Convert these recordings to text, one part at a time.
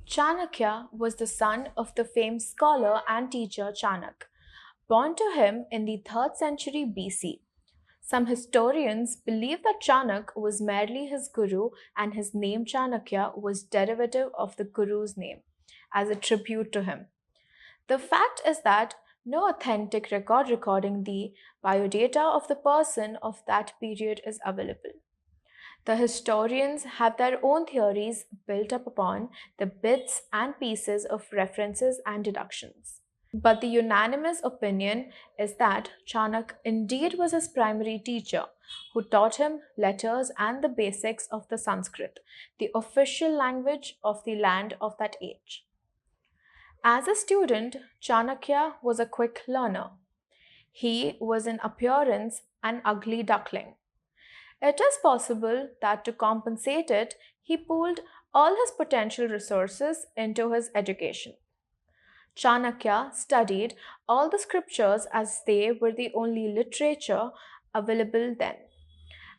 Chanakya was the son of the famed scholar and teacher Chanakya, born to him in the 3rd century BC. Some historians believe that Chanakya was merely his guru and his name Chanakya was derivative of the guru's name as a tribute to him. The fact is that no authentic record recording the biodata of the person of that period is available. The historians have their own theories built up upon the bits and pieces of references and deductions. But the unanimous opinion is that Chanakya indeed was his primary teacher, who taught him letters and the basics of the Sanskrit, the official language of the land of that age. As a student, Chanakya was a quick learner. He was in appearance an ugly duckling. It is possible that to compensate it, he pooled all his potential resources into his education. Chanakya studied all the scriptures as they were the only literature available then,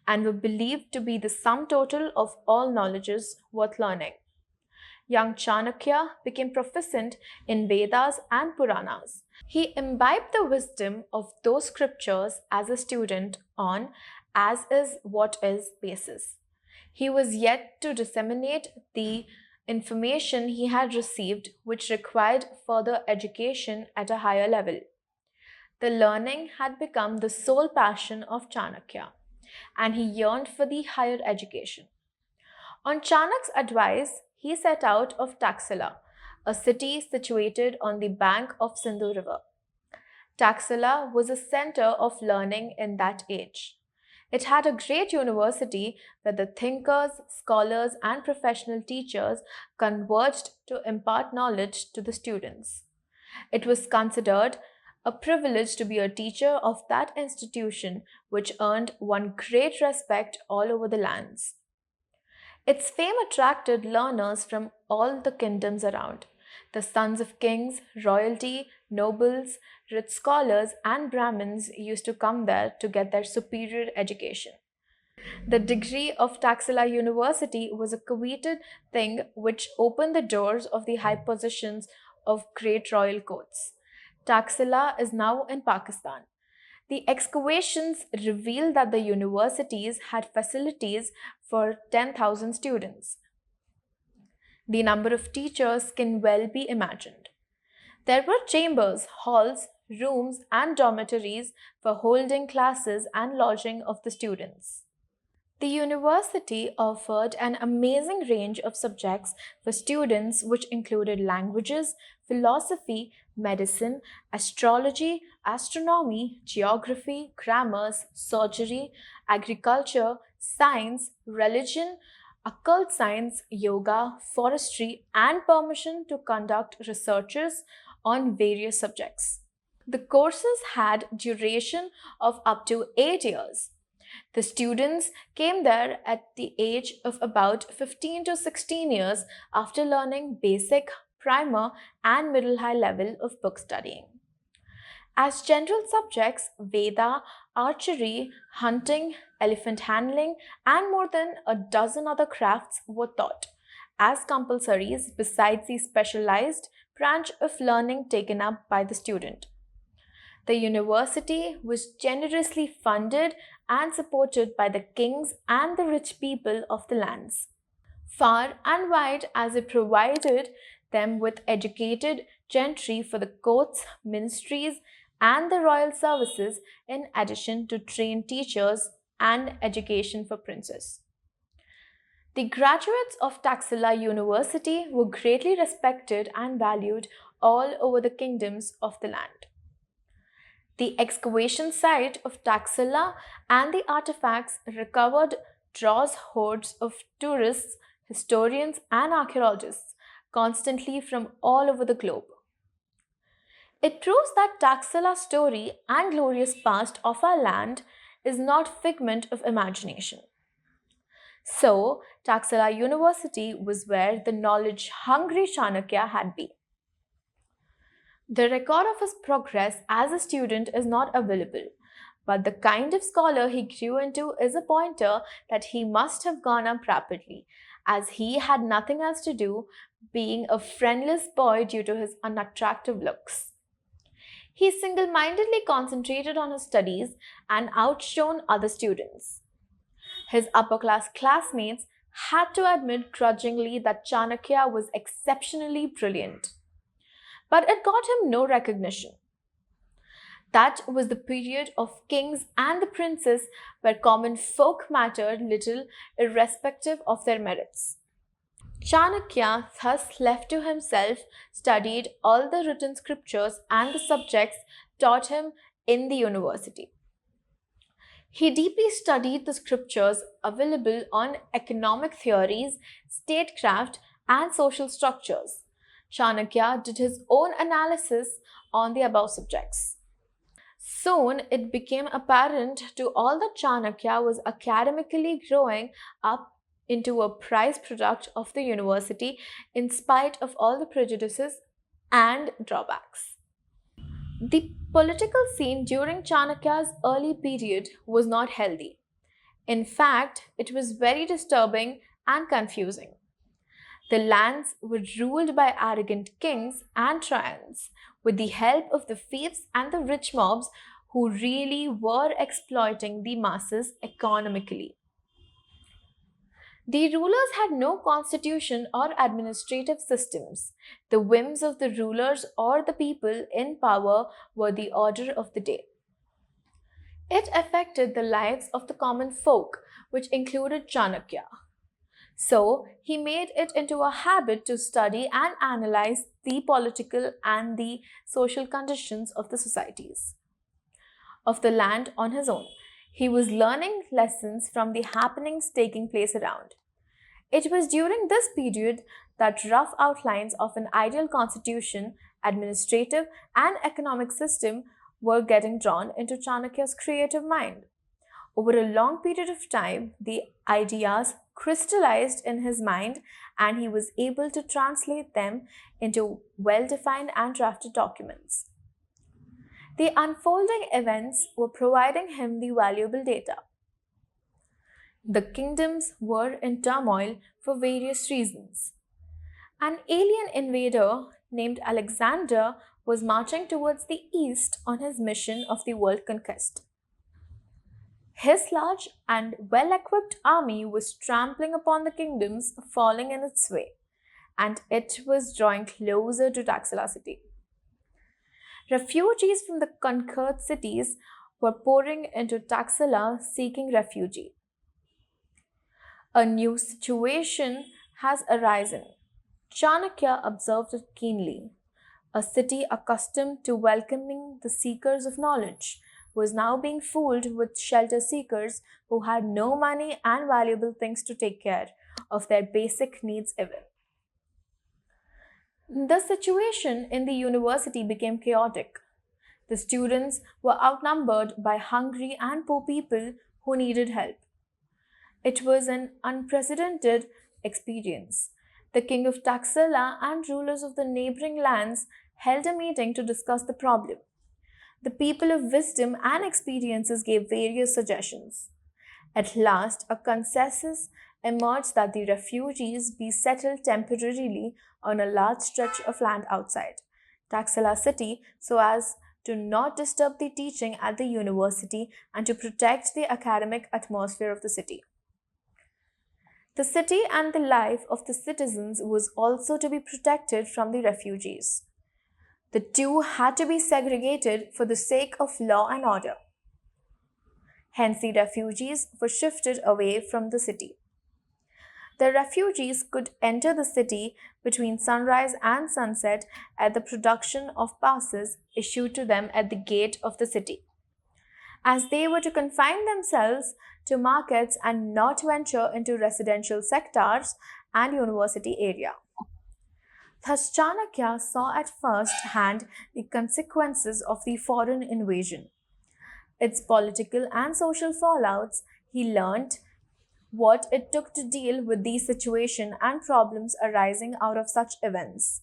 and were believed to be the sum total of all knowledges worth learning. Young Chanakya became proficient in Vedas and Puranas. He imbibed the wisdom of those scriptures as a student on as is what is basis. He was yet to disseminate the information he had received, which required further education at a higher level. The learning had become the sole passion of Chanakya, and he yearned for the higher education. On Chanakya's advice, he set out of Taxila, a city situated on the bank of Sindhu River. Taxila was a center of learning in that age. It had a great university where the thinkers, scholars, and professional teachers converged to impart knowledge to the students. It was considered a privilege to be a teacher of that institution, which earned one great respect all over the lands. Its fame attracted learners from all the kingdoms around. The sons of kings, royalty, nobles, rich scholars, and Brahmins used to come there to get their superior education. The degree of Taxila University was a coveted thing which opened the doors of the high positions of great royal courts. Taxila is now in Pakistan. The excavations reveal that the universities had facilities for 10,000 students. The number of teachers can well be imagined. There were chambers, halls, rooms, and dormitories for holding classes and lodging of the students. The university offered an amazing range of subjects for students, which included languages, philosophy, medicine, astrology, astronomy, geography, grammars, surgery, agriculture, science, religion, occult science, yoga, forestry, and permission to conduct researches on various subjects. The courses had duration of up to 8 years. The students came there at the age of about 15 to 16 years after learning basic, primer, and middle high level of book studying. As general subjects, Veda, archery, hunting, elephant handling, and more than a dozen other crafts were taught as compulsories besides the specialized branch of learning taken up by the student. The university was generously funded and supported by the kings and the rich people of the lands. Far and wide as it provided them with educated gentry for the courts, ministries, and the royal services, in addition to trained teachers and education for princes. The graduates of Taxila University were greatly respected and valued all over the kingdoms of the land. The excavation site of Taxila and the artifacts recovered draws hordes of tourists, historians, and archaeologists constantly from all over the globe. It proves that Taxila's story and glorious past of our land is not figment of imagination. So, Taxila University was where the knowledge-hungry Chanakya had been. The record of his progress as a student is not available, but the kind of scholar he grew into is a pointer that he must have gone up rapidly, as he had nothing else to do, being a friendless boy due to his unattractive looks. He single mindedly concentrated on his studies and outshone other students. His upper class classmates had to admit grudgingly that Chanakya was exceptionally brilliant. But it got him no recognition. That was the period of kings and the princes where common folk mattered little irrespective of their merits. Chanakya, thus left to himself, studied all the written scriptures and the subjects taught him in the university. He deeply studied the scriptures available on economic theories, statecraft, and social structures. Chanakya did his own analysis on the above subjects. Soon it became apparent to all that Chanakya was academically growing up into a prized product of the university in spite of all the prejudices and drawbacks. The political scene during Chanakya's early period was not healthy. In fact, it was very disturbing and confusing. The lands were ruled by arrogant kings and tyrants with the help of the fiefs and the rich mobs who really were exploiting the masses economically. The rulers had no constitution or administrative systems. The whims of the rulers or the people in power were the order of the day. It affected the lives of the common folk, which included Chanakya. So, he made it into a habit to study and analyze the political and the social conditions of the societies of the land on his own. He was learning lessons from the happenings taking place around. It was during this period that rough outlines of an ideal constitution, administrative, and economic system were getting drawn into Chanakya's creative mind. Over a long period of time, the ideas crystallized in his mind and he was able to translate them into well defined and drafted documents. The unfolding events were providing him the valuable data. The kingdoms were in turmoil for various reasons. An alien invader named Alexander was marching towards the east on his mission of the world conquest. His large and well equipped army was trampling upon the kingdoms falling in its way, and it was drawing closer to Taxila city. Refugees from the conquered cities were pouring into Taxila seeking refuge. A new situation has arisen. Chanakya observed it keenly. A city accustomed to welcoming the seekers of knowledge was now being fooled with shelter seekers who had no money and valuable things to take care of their basic needs even. The situation in the university became chaotic. The students were outnumbered by hungry and poor people who needed help. It was an unprecedented experience. The king of Taxila and rulers of the neighboring lands held a meeting to discuss the problem. The people of wisdom and experiences gave various suggestions. At last, a consensus emerged that the refugees be settled temporarily on a large stretch of land outside Taxila city so as to not disturb the teaching at the university and to protect the academic atmosphere of the city. The city and the life of the citizens was also to be protected from the refugees. The two had to be segregated for the sake of law and order. Hence, the refugees were shifted away from the city. The refugees could enter the city between sunrise and sunset at the production of passes issued to them at the gate of the city, as they were to confine themselves to markets and not venture into residential sectors and university area. Thus, Chanakya saw at first hand the consequences of the foreign invasion, its political and social fallouts. He learnt what it took to deal with these situations and problems arising out of such events.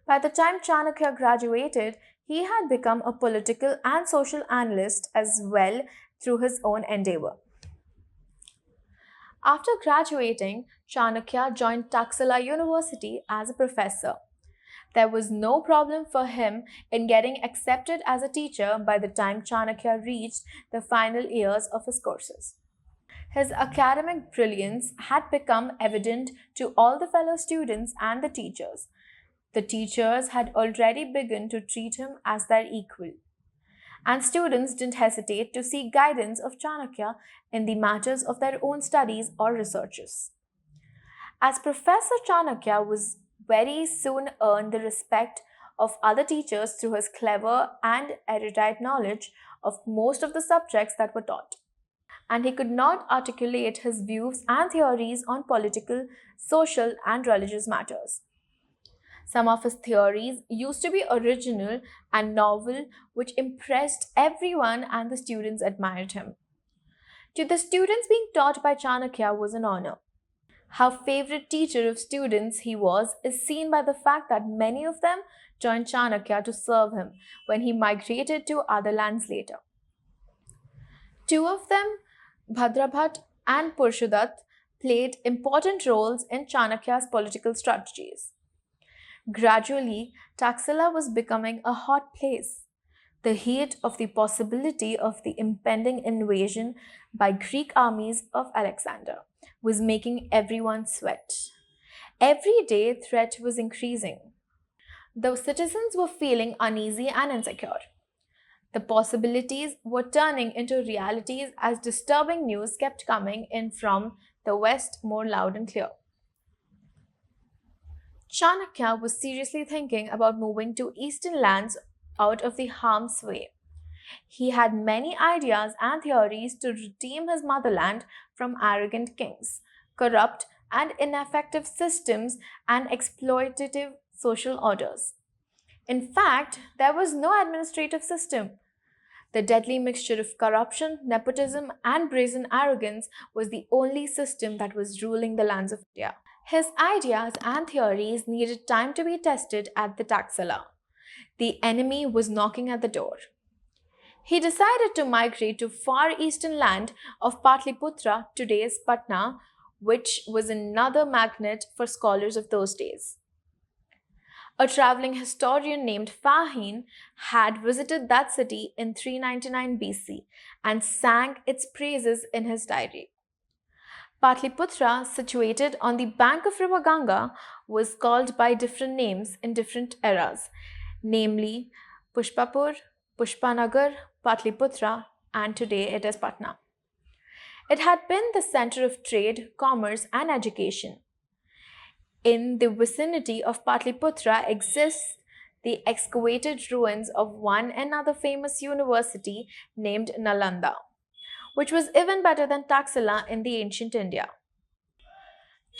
By the time Chanakya graduated, he had become a political and social analyst as well through his own endeavor. After graduating, Chanakya joined Taxila University as a professor. There was no problem for him in getting accepted as a teacher by the time Chanakya reached the final years of his courses. His academic brilliance had become evident to all the fellow students and the teachers. The teachers had already begun to treat him as their equal, and students didn't hesitate to seek guidance of Chanakya in the matters of their own studies or researches. As Professor Chanakya was very soon earned the respect of other teachers through his clever and erudite knowledge of most of the subjects that were taught. And he could not articulate his views and theories on political, social, and religious matters. Some of his theories used to be original and novel, which impressed everyone, and the students admired him. To the students, being taught by Chanakya was an honor. How favorite teacher of students he was is seen by the fact that many of them joined Chanakya to serve him when he migrated to other lands later. Two of them, Bhadrabhat and Purshudat, played important roles in Chanakya's political strategies. Gradually, Taxila was becoming a hot place. The heat of the possibility of the impending invasion by Greek armies of Alexander was making everyone sweat. Every day, threat was increasing. The citizens were feeling uneasy and insecure. The possibilities were turning into realities as disturbing news kept coming in from the west more loud and clear. Chanakya was seriously thinking about moving to eastern lands out of the harm's way. He had many ideas and theories to redeem his motherland from arrogant kings, corrupt and ineffective systems, and exploitative social orders. In fact, there was no administrative system. The deadly mixture of corruption, nepotism, and brazen arrogance was the only system that was ruling the lands of India. His ideas and theories needed time to be tested at the Taxila. The enemy was knocking at the door. He decided to migrate to far eastern land of Patliputra, today's Patna, which was another magnet for scholars of those days. A traveling historian named Fahin had visited that city in 399 BC and sang its praises in his diary. Patliputra, situated on the bank of river Ganga, was called by different names in different eras, namely Pushpapur, Pushpanagar, Patliputra, and today it is Patna. It had been the center of trade, commerce, and education. In the vicinity of Patliputra exists the excavated ruins of one another famous university named Nalanda, which was even better than Taxila in the ancient India.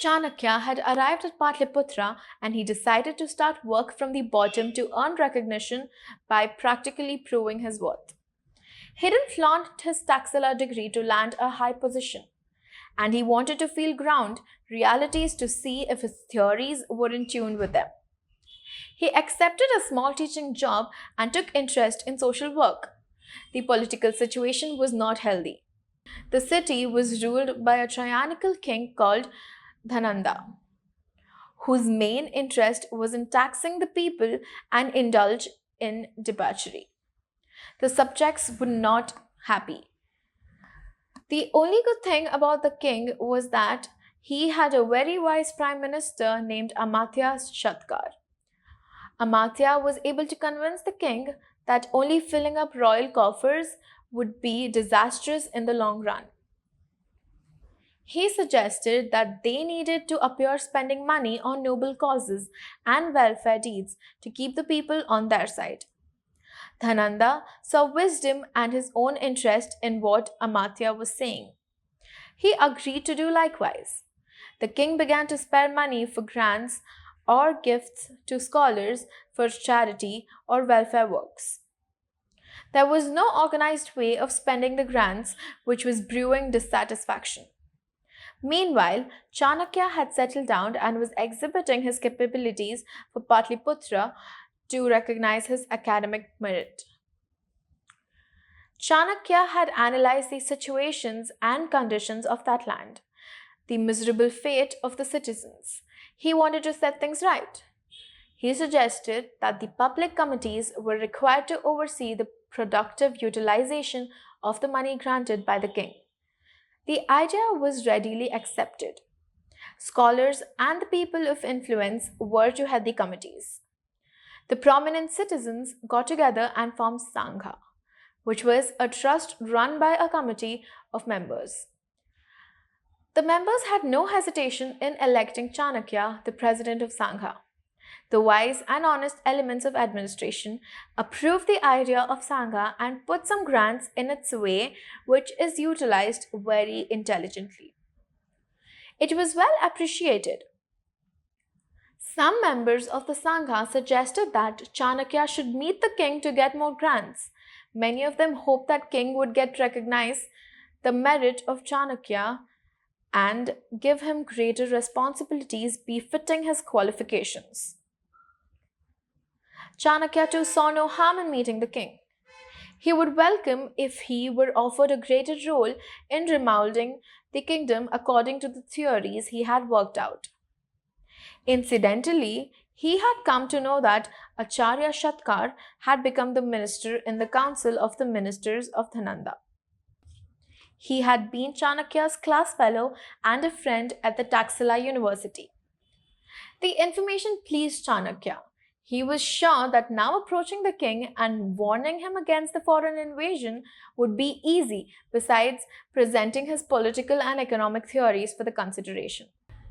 Chanakya had arrived at Patliputra and he decided to start work from the bottom to earn recognition by practically proving his worth. He didn't flaunt his Taxila degree to land a high position, and he wanted to feel ground realities to see if his theories were in tune with them. He accepted a small teaching job and took interest in social work. The political situation was not healthy. The city was ruled by a tyrannical king called Dhananda, whose main interest was in taxing the people and indulge in debauchery. The subjects were not happy. The only good thing about the king was that he had a very wise prime minister named Amatya Shatkar. Amatya was able to convince the king that only filling up royal coffers would be disastrous in the long run. He suggested that they needed to appear spending money on noble causes and welfare deeds to keep the people on their side. Dhananda saw wisdom and his own interest in what Amatya was saying. He agreed to do likewise. The king began to spare money for grants or gifts to scholars for charity or welfare works. There was no organized way of spending the grants, which was brewing dissatisfaction. Meanwhile, Chanakya had settled down and was exhibiting his capabilities for Patliputra to recognize his academic merit. Chanakya had analyzed the situations and conditions of that land. the miserable fate of the citizens. He wanted to set things right. He suggested that the public committees were required to oversee the productive utilization of the money granted by the king. The idea was readily accepted. Scholars and the people of influence were to head the committees. The prominent citizens got together and formed Sangha, which was a trust run by a committee of members. The members had no hesitation in electing Chanakya the president of Sangha. The wise and honest elements of administration approved the idea of Sangha and put some grants in its way, which is utilized very intelligently. It was well appreciated. Some members of the Sangha suggested that Chanakya should meet the king to get more grants. Many of them hoped that king would get recognize the merit of Chanakya and give him greater responsibilities befitting his qualifications. Chanakya too saw no harm in meeting the king. He would welcome if he were offered a greater role in remolding the kingdom according to the theories he had worked out. Incidentally, he had come to know that Acharya Shatkar had become the minister in the council of the ministers of Dhananda. He had been Chanakya's class fellow and a friend at the Taxila University. The information pleased Chanakya. He was sure that now approaching the king and warning him against the foreign invasion would be easy, besides presenting his political and economic theories for the consideration.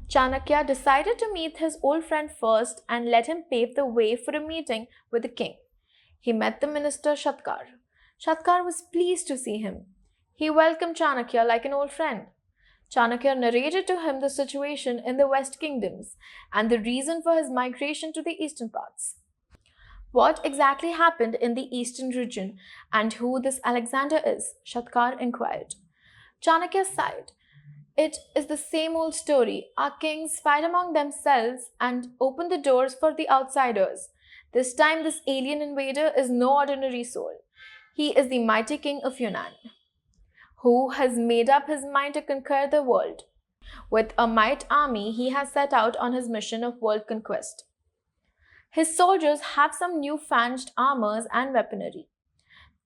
Chanakya decided to meet his old friend first and let him pave the way for a meeting with the king. He met the minister Shatkar. Shatkar was pleased to see him. He welcomed Chanakya like an old friend. Chanakya narrated to him the situation in the West Kingdoms and the reason for his migration to the eastern parts. What exactly happened in the eastern region and who this Alexander is? Shatkar inquired. Chanakya sighed. It is the same old story. Our kings fight among themselves and open the doors for the outsiders. This time, this alien invader is no ordinary soul. He is the mighty king of Yunnan, who has made up his mind to conquer the world. With a might army, he has set out on his mission of world conquest. His soldiers have some new-fangled armors and weaponry.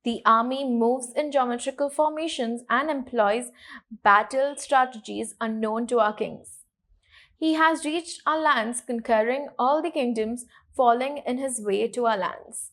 The army moves in geometrical formations and employs battle strategies unknown to our kings. He has reached our lands, conquering all the kingdoms falling in his way to our lands.